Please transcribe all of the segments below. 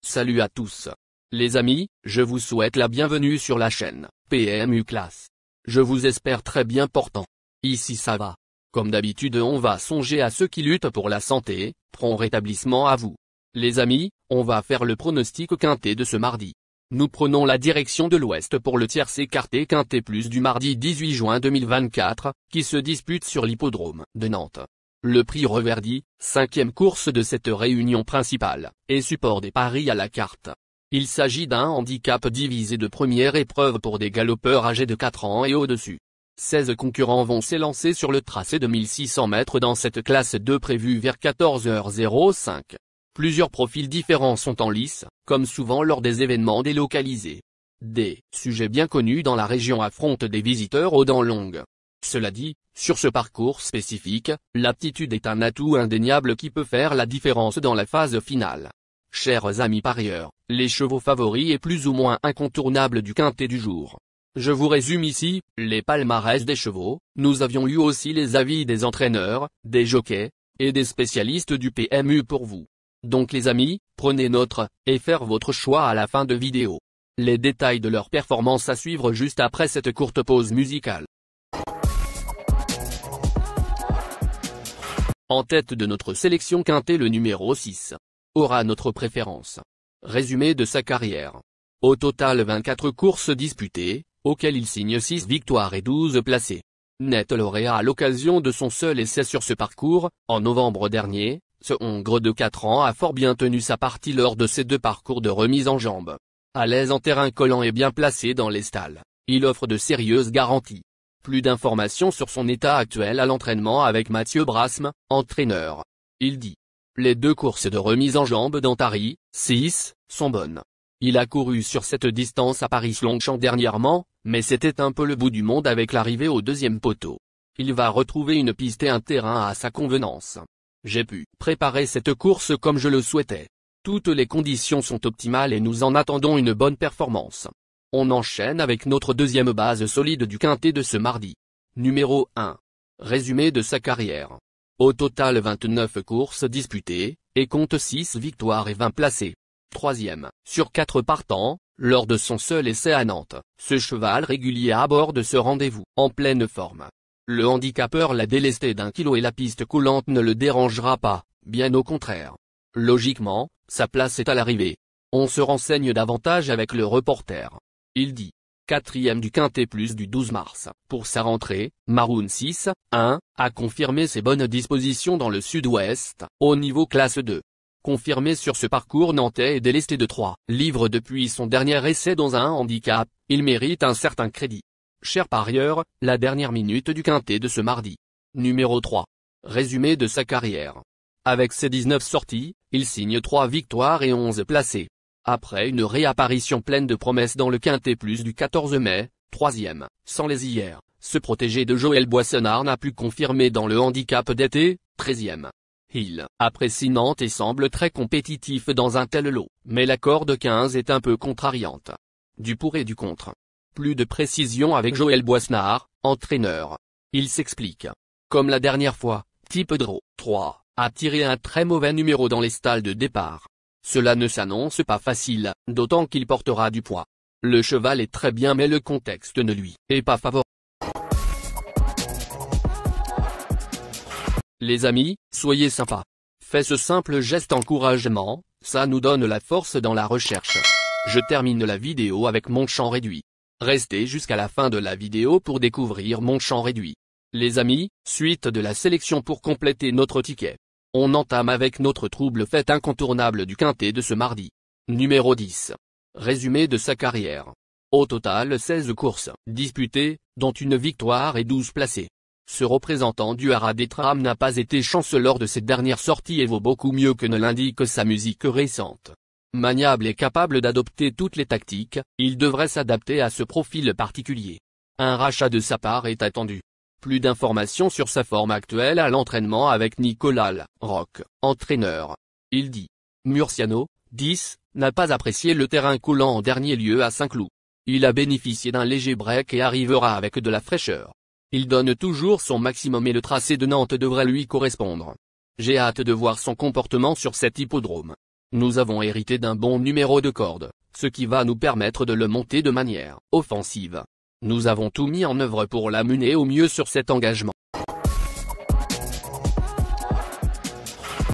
Salut à tous. Les amis, je vous souhaite la bienvenue sur la chaîne PMU Classe. Je vous espère très bien portant. Ici ça va. Comme d'habitude on va songer à ceux qui luttent pour la santé, prompt rétablissement à vous. Les amis, on va faire le pronostic quintet de ce mardi. Nous prenons la direction de l'Ouest pour le tiercé quartet quintet plus du mardi 18 juin 2024, qui se dispute sur l'hippodrome de Nantes. Le prix Reverdy, 5e course de cette réunion principale, est support des paris à la carte. Il s'agit d'un handicap divisé de première épreuve pour des galopeurs âgés de 4 ans et au-dessus. 16 concurrents vont s'élancer sur le tracé de 1600 mètres dans cette classe 2 prévue vers 14h05. Plusieurs profils différents sont en lice, comme souvent lors des événements délocalisés. Des sujets bien connus dans la région affrontent des visiteurs aux dents longues. Cela dit, sur ce parcours spécifique, l'aptitude est un atout indéniable qui peut faire la différence dans la phase finale. Chers amis parieurs, les chevaux favoris et plus ou moins incontournables du quintet du jour. Je vous résume ici, les palmarès des chevaux. Nous avions eu aussi les avis des entraîneurs, des jockeys, et des spécialistes du PMU pour vous. Donc les amis, prenez note, et faire votre choix à la fin de vidéo. Les détails de leur performance à suivre juste après cette courte pause musicale. En tête de notre sélection quintet le numéro 6. Aura notre préférence. Résumé de sa carrière. Au total 24 courses disputées, auxquelles il signe 6 victoires et 12 placés. Net lauréat à l'occasion de son seul essai sur ce parcours, en novembre dernier, ce Hongre de 4 ans a fort bien tenu sa partie lors de ces 2 parcours de remise en jambes. À l'aise en terrain collant et bien placé dans les stalles, il offre de sérieuses garanties. Plus d'informations sur son état actuel à l'entraînement avec Mathieu Brasme, entraîneur. Il dit: les 2 courses de remise en jambes d'Antari, 6, sont bonnes. Il a couru sur cette distance à Paris-Longchamp dernièrement, mais c'était un peu le bout du monde avec l'arrivée au 2e poteau. Il va retrouver une piste et un terrain à sa convenance. J'ai pu préparer cette course comme je le souhaitais. Toutes les conditions sont optimales et nous en attendons une bonne performance. On enchaîne avec notre deuxième base solide du quintet de ce mardi. Numéro 1. Résumé de sa carrière. Au total 29 courses disputées, et compte 6 victoires et 20 placés. 3e, sur 4 partants, lors de son seul essai à Nantes, ce cheval régulier aborde ce rendez-vous en pleine forme. Le handicapeur l'a délesté d'1 kilo et la piste coulante ne le dérangera pas, bien au contraire. Logiquement, sa place est à l'arrivée. On se renseigne davantage avec le reporter. Il dit: 4e du quintet plus du 12 mars. Pour sa rentrée, Maroon 6, 1, a confirmé ses bonnes dispositions dans le sud-ouest, au niveau classe 2. Confirmé sur ce parcours nantais et délesté de 3 livres depuis son dernier essai dans un handicap, il mérite un certain crédit. Cher parieur, la dernière minute du quintet de ce mardi. Numéro 3. Résumé de sa carrière. Avec ses 19 sorties, il signe 3 victoires et 11 placés. Après une réapparition pleine de promesses dans le quintet plus du 14 mai, 3e, sans les hier, ce protégé de Joël Boissonnard n'a pu confirmer dans le handicap d'été, 13e. Il apprécie Nantes et semble très compétitif dans un tel lot, mais la corde 15 est un peu contrariante. Du pour et du contre. Plus de précision avec Joël Boissonnard, entraîneur. Il s'explique. Comme la dernière fois, type draw 3, a tiré un très mauvais numéro dans les stalles de départ. Cela ne s'annonce pas facile, d'autant qu'il portera du poids. Le cheval est très bien mais le contexte ne lui est pas favorable. Les amis, soyez sympas. Faites ce simple geste encouragement, ça nous donne la force dans la recherche. Je termine la vidéo avec mon champ réduit. Restez jusqu'à la fin de la vidéo pour découvrir mon champ réduit. Les amis, suite de la sélection pour compléter notre ticket. On entame avec notre trouble fête incontournable du quintet de ce mardi. Numéro 10. Résumé de sa carrière. Au total 16 courses disputées, dont une victoire et 12 placés. Ce représentant du Haras des Trames n'a pas été chanceux lors de ses dernières sorties et vaut beaucoup mieux que ne l'indique sa musique récente. Maniable et capable d'adopter toutes les tactiques, il devrait s'adapter à ce profil particulier. Un rachat de sa part est attendu. Plus d'informations sur sa forme actuelle à l'entraînement avec Nicolas Roch, entraîneur. Il dit: Murciano, 10, n'a pas apprécié le terrain coulant en dernier lieu à Saint-Cloud. Il a bénéficié d'un léger break et arrivera avec de la fraîcheur. Il donne toujours son maximum et le tracé de Nantes devrait lui correspondre. J'ai hâte de voir son comportement sur cet hippodrome. Nous avons hérité d'un bon numéro de corde, ce qui va nous permettre de le monter de manière offensive. Nous avons tout mis en œuvre pour la mener au mieux sur cet engagement.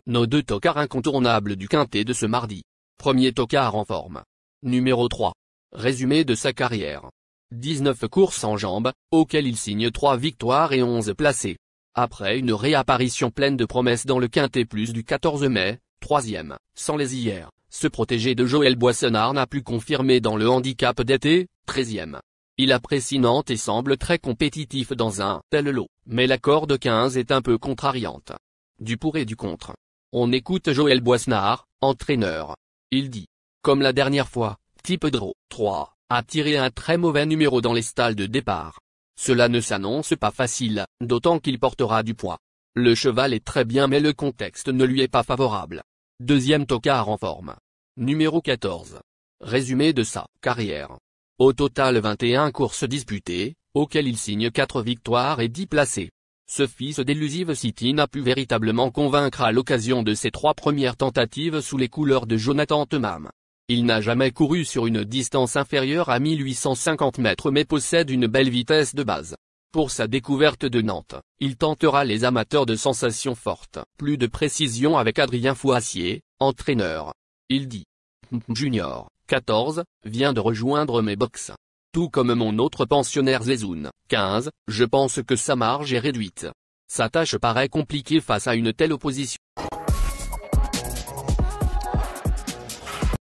Nos deux tocards incontournables du quintet de ce mardi. Premier tocard en forme. Numéro 3. Résumé de sa carrière. 19 courses en jambes, auxquelles il signe 3 victoires et 11 placés. Après une réapparition pleine de promesses dans le quintet plus du 14 mai, 3e, sans les hier, ce protégé de Joël Boissonnard n'a pu confirmer dans le handicap d'été, 13e. Il apprécie Nantes et semble très compétitif dans un tel lot, mais la corde 15 est un peu contrariante. Du pour et du contre. On écoute Joël Boissonnard, entraîneur. Il dit, comme la dernière fois, type draw 3, a tiré un très mauvais numéro dans les stalles de départ. Cela ne s'annonce pas facile, d'autant qu'il portera du poids. Le cheval est très bien mais le contexte ne lui est pas favorable. Deuxième tocard en forme. Numéro 14. Résumé de sa carrière. Au total 21 courses disputées, auxquelles il signe 4 victoires et 10 placés. Ce fils d'Elusive City n'a pu véritablement convaincre à l'occasion de ses 3 premières tentatives sous les couleurs de Jonathan Themam. Il n'a jamais couru sur une distance inférieure à 1850 mètres mais possède une belle vitesse de base. Pour sa découverte de Nantes, il tentera les amateurs de sensations fortes. Plus de précision avec Adrien Fouassier, entraîneur. Il dit. Junior, 14, vient de rejoindre mes box. Tout comme mon autre pensionnaire Zezoun, 15, je pense que sa marge est réduite. Sa tâche paraît compliquée face à une telle opposition.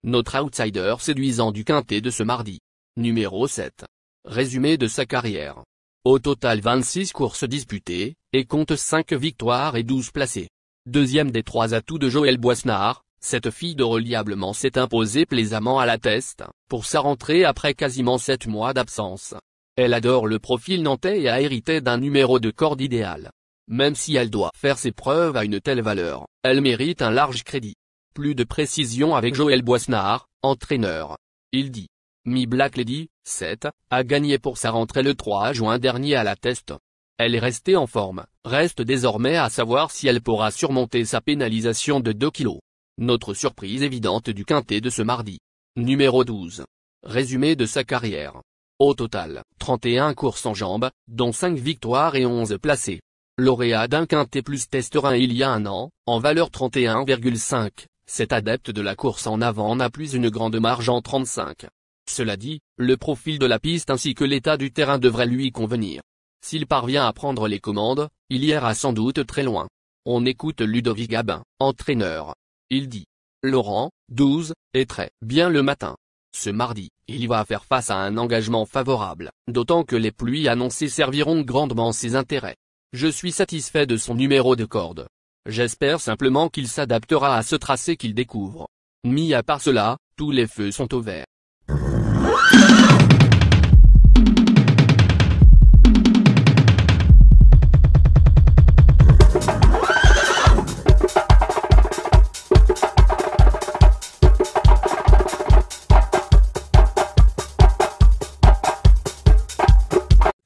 Notre outsider séduisant du quintet de ce mardi. Numéro 7. Résumé de sa carrière. Au total 26 courses disputées, et compte 5 victoires et 12 placés. Deuxième des 3 atouts de Joël Boissonnard, cette fille de reliablement s'est imposée plaisamment à la teste, pour sa rentrée après quasiment 7 mois d'absence. Elle adore le profil nantais et a hérité d'un numéro de corde idéal. Même si elle doit faire ses preuves à une telle valeur, elle mérite un large crédit. Plus de précision avec Joël Boissonnard, entraîneur. Il dit. Mi Black Lady, 7, a gagné pour sa rentrée le 3 juin dernier à la teste. Elle est restée en forme, reste désormais à savoir si elle pourra surmonter sa pénalisation de 2 kg. Notre surprise évidente du quintet de ce mardi. Numéro 12. Résumé de sa carrière. Au total, 31 courses en jambes, dont 5 victoires et 11 placés. Lauréat d'un quintet plus testerin il y a un an, en valeur 31,5, cet adepte de la course en avant n'a plus une grande marge en 35. Cela dit, le profil de la piste ainsi que l'état du terrain devrait lui convenir. S'il parvient à prendre les commandes, il ira sans doute très loin. On écoute Ludovic Gabin, entraîneur. Il dit. Laurent, 12, est très bien le matin. Ce mardi, il va faire face à un engagement favorable, d'autant que les pluies annoncées serviront grandement ses intérêts. Je suis satisfait de son numéro de corde. J'espère simplement qu'il s'adaptera à ce tracé qu'il découvre. Mis à part cela, tous les feux sont au vert.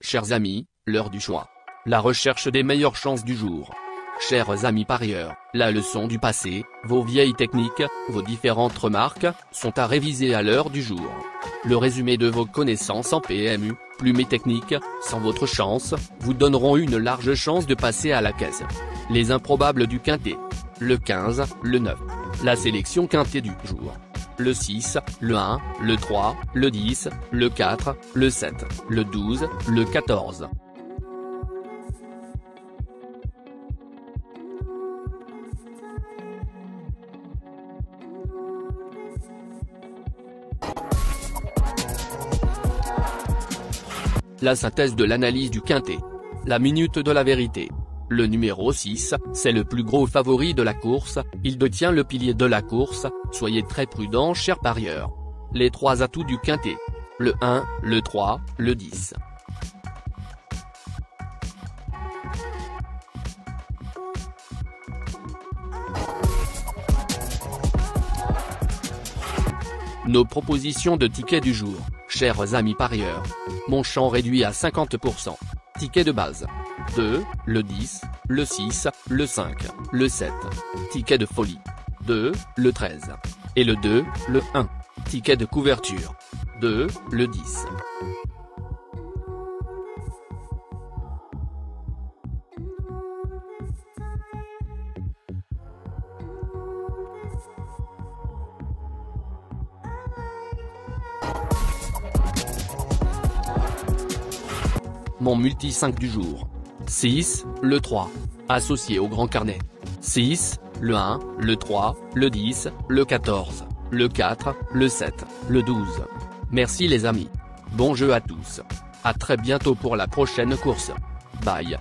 Chers amis, l'heure du choix. La recherche des meilleures chances du jour. Chers amis parieurs, la leçon du passé, vos vieilles techniques, vos différentes remarques, sont à réviser à l'heure du jour. Le résumé de vos connaissances en PMU, plumes et techniques, sans votre chance, vous donneront une large chance de passer à la caisse. Les improbables du quintet. Le 15, le 9. La sélection quintet du jour. Le 6, le 1, le 3, le 10, le 4, le 7, le 12, le 14. La synthèse de l'analyse du quintet. La minute de la vérité. Le numéro 6, c'est le plus gros favori de la course, il détient le pilier de la course, soyez très prudents chers parieurs. Les 3 atouts du quintet. Le 1, le 3, le 10. Nos propositions de tickets du jour, chers amis parieurs. Mon champ réduit à 50%. Ticket de base. 2, le 10, le 6, le 5, le 7. Ticket de folie. 2, le 13. Et le 2, le 1. Ticket de couverture. 2, le 10. Mon multi 5 du jour. 6, le 3. Associé au grand carnet. 6, le 1, le 3, le 10, le 14, le 4, le 7, le 12. Merci les amis. Bon jeu à tous. À très bientôt pour la prochaine course. Bye.